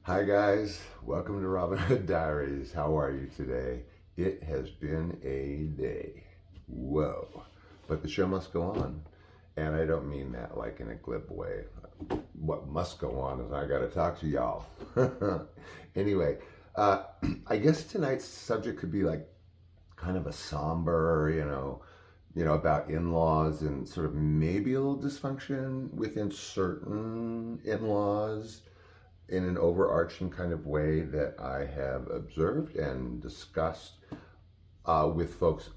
Hi guys, welcome to Robin Hood Diaries. How are you today? It has been a day. Whoa. But the show must go on. And I don't mean that like in a glib way. What must go on is I gotta talk to y'all. Anyway, I guess tonight's subject could be like kind of a somber, about in-laws and sort of maybe a little dysfunction within certain in-laws in an overarching kind of way that I have observed and discussed with folks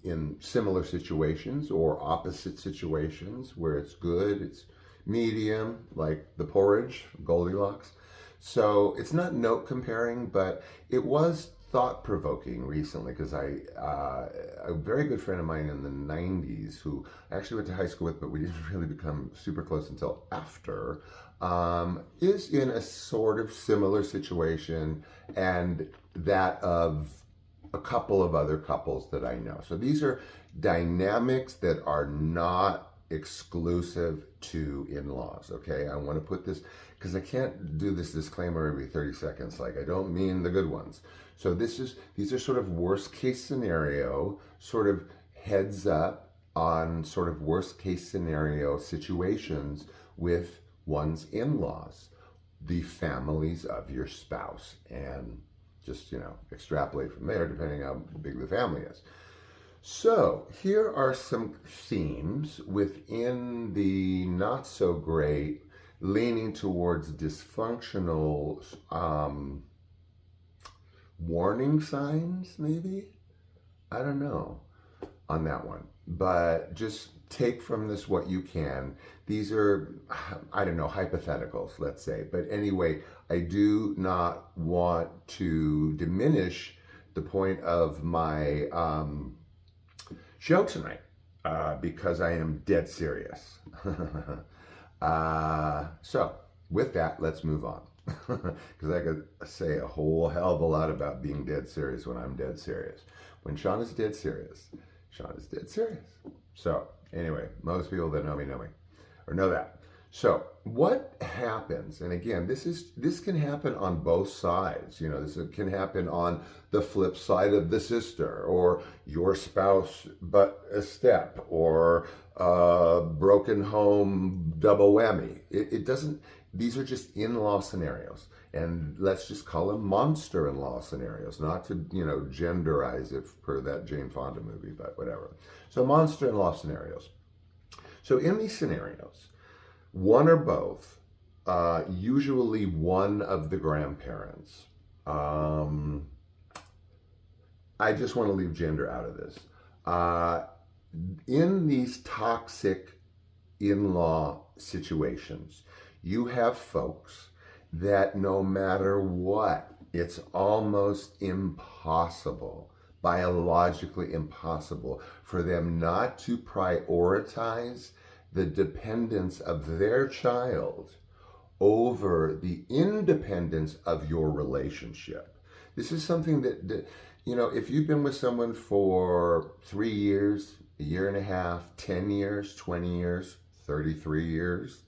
in similar situations or opposite situations where it's good, it's medium, like the porridge, Goldilocks. So it's not note comparing, but it was thought provoking recently because a very good friend of mine in the 90s who I actually went to high school with, but we didn't really become super close until after, is in a sort of similar situation and that of a couple of other couples that I know. So these are dynamics that are not exclusive to in-laws, okay? I want to put this, because I can't do this disclaimer every 30 seconds, like I don't mean the good ones. So these are sort of worst case scenario, sort of heads up on sort of worst case scenario situations with one's in-laws, the families of your spouse, and just, extrapolate from there depending how big the family is. So here are some themes within the not so great, leaning towards dysfunctional warning signs, maybe? I don't know on that one. But just take from this what you can. These are, I don't know, hypotheticals, let's say. But anyway, I do not want to diminish the point of my show tonight because I am dead serious. So with that, let's move on. Because I could say a whole hell of a lot about being dead serious when I'm dead serious. When Sean is dead serious, Sean is dead serious. So anyway, most people that know me or know that. So what happens, and again, this can happen on both sides. This can happen on the flip side of the sister, or your spouse but a step, or broken home double whammy. It doesn't. These are just in-law scenarios, and let's just call them monster-in-law scenarios, not to genderize it per that Jane Fonda movie, but whatever. So monster-in-law scenarios. So in these scenarios, one or both, usually one of the grandparents. I just want to leave gender out of this. In these toxic in-law situations, you have folks that no matter what, it's almost impossible, biologically impossible, for them not to prioritize the dependence of their child over the independence of your relationship. This is something that if you've been with someone for 3 years, a year and a half, 10 years, 20 years, 33 years,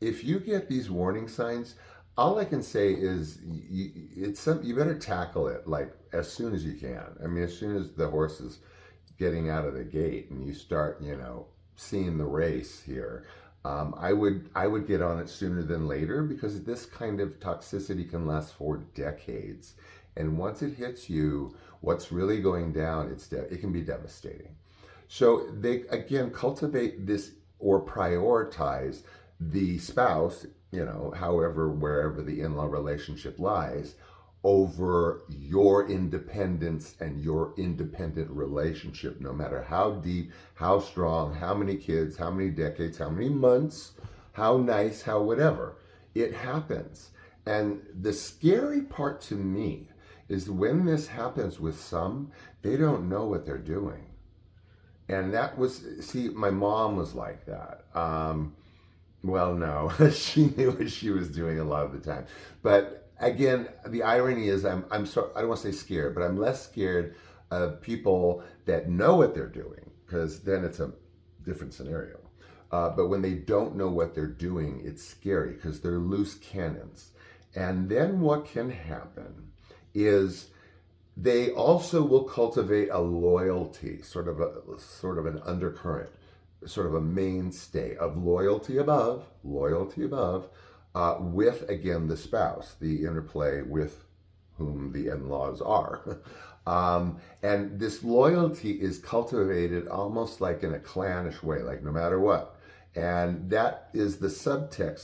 if you get these warning signs, all I can say is you better tackle it like as soon as you can. I mean, as soon as the horse is getting out of the gate and you start, seeing the race here, I would get on it sooner than later, because this kind of toxicity can last for decades. And once it hits you, what's really going down, it can be devastating. So they, again, cultivate this or prioritize the spouse, however, wherever the in-law relationship lies, over your independence and your independent relationship, no matter how deep, how strong, how many kids, how many decades, how many months, how nice, how whatever. It happens. And the scary part to me is when this happens with some, they don't know what they're doing. And that was, my mom was like that. Well, no, she knew what she was doing a lot of the time. But again, the irony is I'm so, I don't want to say scared, but I'm less scared of people that know what they're doing, because then it's a different scenario. But when they don't know what they're doing, it's scary because they're loose cannons. And then what can happen is they also will cultivate a loyalty, sort of an undercurrent, sort of a mainstay of loyalty above, with again the spouse, the interplay with whom the in-laws are. And this loyalty is cultivated almost like in a clannish way, like no matter what. And that is the subtext